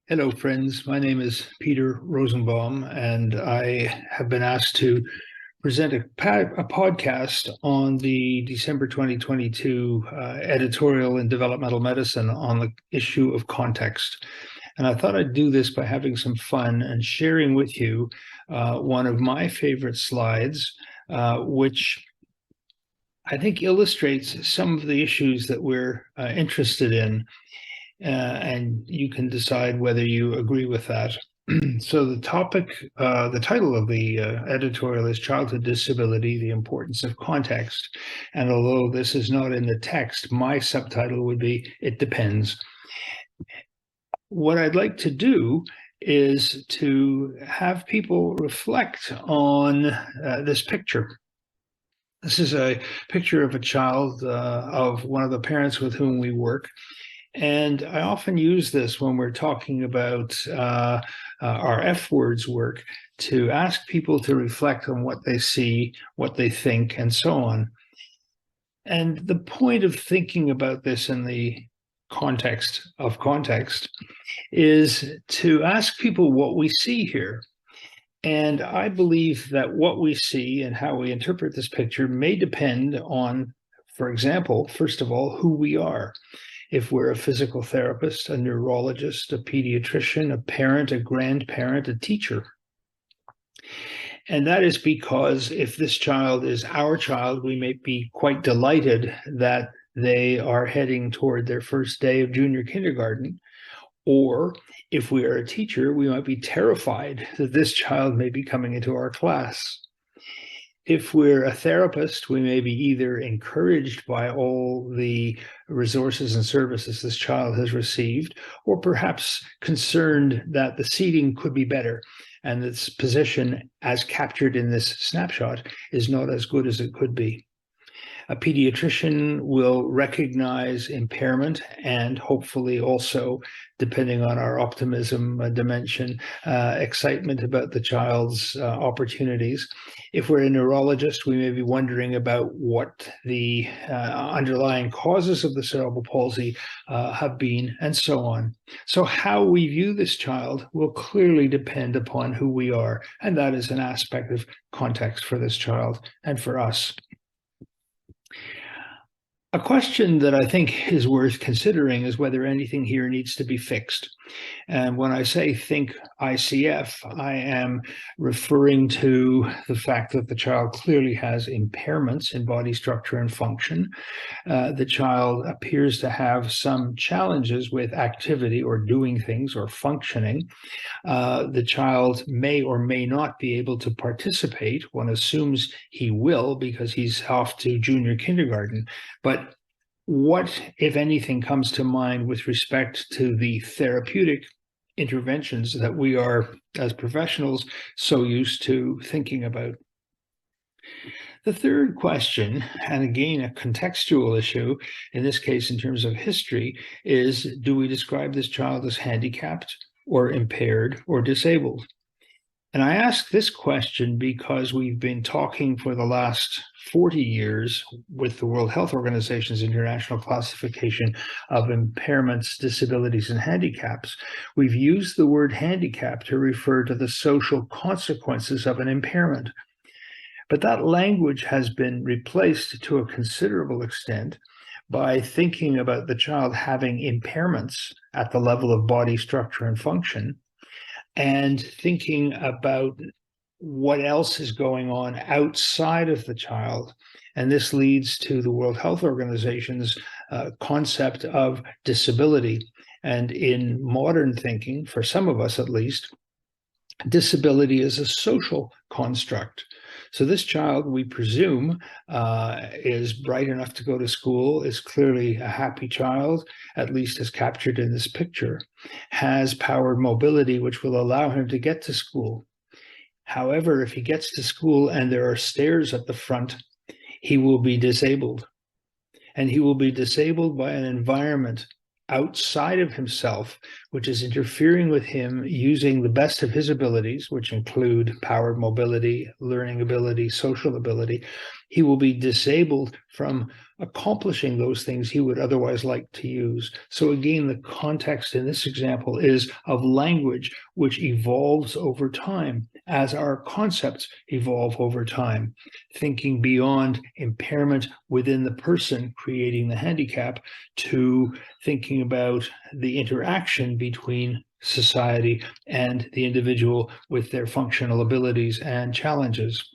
Hello, friends. My name is Peter Rosenbaum, and I have been asked to present a podcast on the December 2022 editorial in Developmental Medicine on the issue of context. And I thought I'd do this by having some fun and sharing with you one of my favorite slides, which I think illustrates some of the issues that we're interested in. And you can decide whether you agree with that. So the title of the editorial is Childhood Disability, the Importance of Context. And although this is not in the text, my subtitle would be, It Depends. What I'd like to do is to have people reflect on this picture. This is a picture of a child of one of the parents with whom we work. And I often use this when we're talking about our F words work to ask people to reflect on what they see, what they think, and so on. And the point of thinking about this in the context of context is to ask people what we see here. And I believe that what we see and how we interpret this picture may depend on, for example, first of all, who we are. If we're a physical therapist, a neurologist, a pediatrician, a parent, a grandparent, a teacher. And that is because if this child is our child, we may be quite delighted that they are heading toward their first day of junior kindergarten. Or if we are a teacher, we might be terrified that this child may be coming into our class. If we're a therapist, we may be either encouraged by all the resources and services this child has received, or perhaps concerned that the seating could be better and its position as captured in this snapshot is not as good as it could be. A pediatrician will recognize impairment and hopefully also, depending on our optimism dimension, excitement about the child's opportunities. If we're a neurologist, we may be wondering about what the underlying causes of the cerebral palsy have been, and so on. So how we view this child will clearly depend upon who we are, and that is an aspect of context for this child and for us. A question that I think is worth considering is whether anything here needs to be fixed. And when I say think ICF, I am referring to the fact that the child clearly has impairments in body structure and function. The child appears to have some challenges with activity or doing things or functioning. The child may or may not be able to participate. One assumes he will because he's off to junior kindergarten. But what, if anything, comes to mind with respect to the therapeutic interventions that we are, as professionals, so used to thinking about? The third question, and again, a contextual issue, in this case, in terms of history, is do we describe this child as handicapped or impaired or disabled? And I ask this question because we've been talking for the last 40 years with the World Health Organization's international classification of impairments, disabilities, and handicaps. We've used the word handicap to refer to the social consequences of an impairment. But that language has been replaced to a considerable extent by thinking about the child having impairments at the level of body structure and function, and thinking about what else is going on outside of the child. And this leads to the World Health Organization's concept of disability. And in modern thinking, for some of us at least, disability is a social construct. So this child, we presume, is bright enough to go to school, is clearly a happy child, at least as captured in this picture, has powered mobility, which will allow him to get to school. However, if he gets to school and there are stairs at the front, he will be disabled. And he will be disabled by an environment outside of himself, which is interfering with him using the best of his abilities, which include power, mobility, learning ability, social ability, he will be disabled from accomplishing those things he would otherwise like to use. So again, the context in this example is of language, which evolves over time as our concepts evolve over time, thinking beyond impairment within the person creating the handicap to thinking about the interaction between society and the individual with their functional abilities and challenges.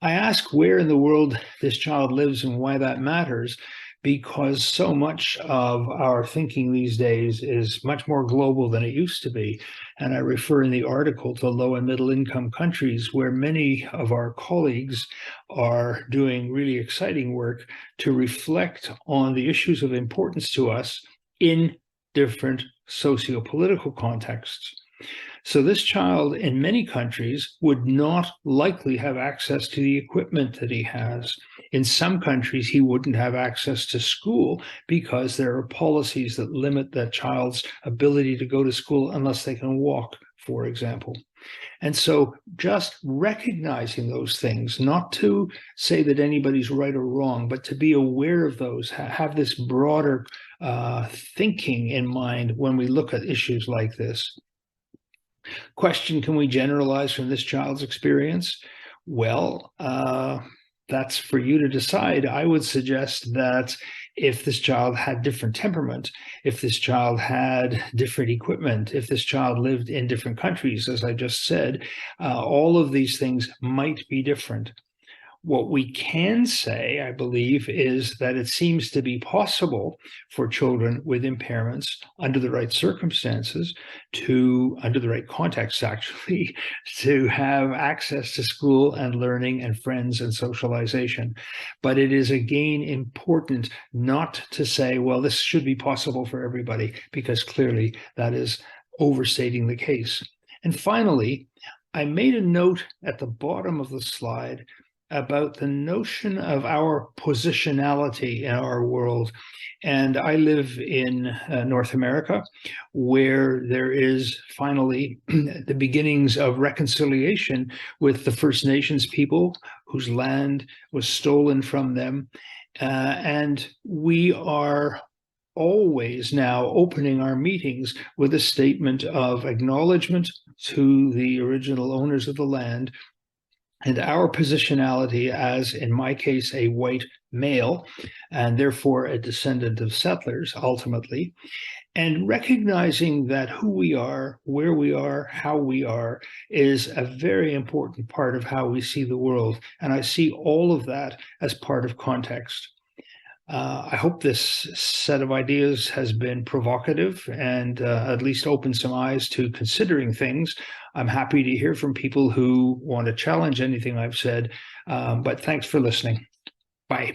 I ask where in the world this child lives and why that matters, because so much of our thinking these days is much more global than it used to be. And I refer in the article to low and middle income countries where many of our colleagues are doing really exciting work to reflect on the issues of importance to us in different socio-political contexts. So this child in many countries would not likely have access to the equipment that he has. In some countries, he wouldn't have access to school because there are policies that limit that child's ability to go to school unless they can walk, for example. And so just recognizing those things, not to say that anybody's right or wrong, but to be aware of those, have this broader thinking in mind when we look at issues like this. Question, can we generalize from this child's experience? Well, that's for you to decide. I would suggest that if this child had different temperament, if this child had different equipment, if this child lived in different countries, as I just said, all of these things might be different. What we can say, I believe, is that it seems to be possible for children with impairments under the right circumstances under the right context actually, to have access to school and learning and friends and socialization. But it is again important not to say, well, this should be possible for everybody, because clearly that is overstating the case. And finally, I made a note at the bottom of the slide about the notion of our positionality in our world. And I live in North America, where there is finally the beginnings of reconciliation with the First Nations people whose land was stolen from them. And we are always now opening our meetings with a statement of acknowledgement to the original owners of the land and our positionality as, in my case, a white male, and therefore a descendant of settlers, ultimately, and recognizing that who we are, where we are, how we are, is a very important part of how we see the world. And I see all of that as part of context. I hope this set of ideas has been provocative and at least opened some eyes to considering things. I'm happy to hear from people who want to challenge anything I've said, but thanks for listening. Bye.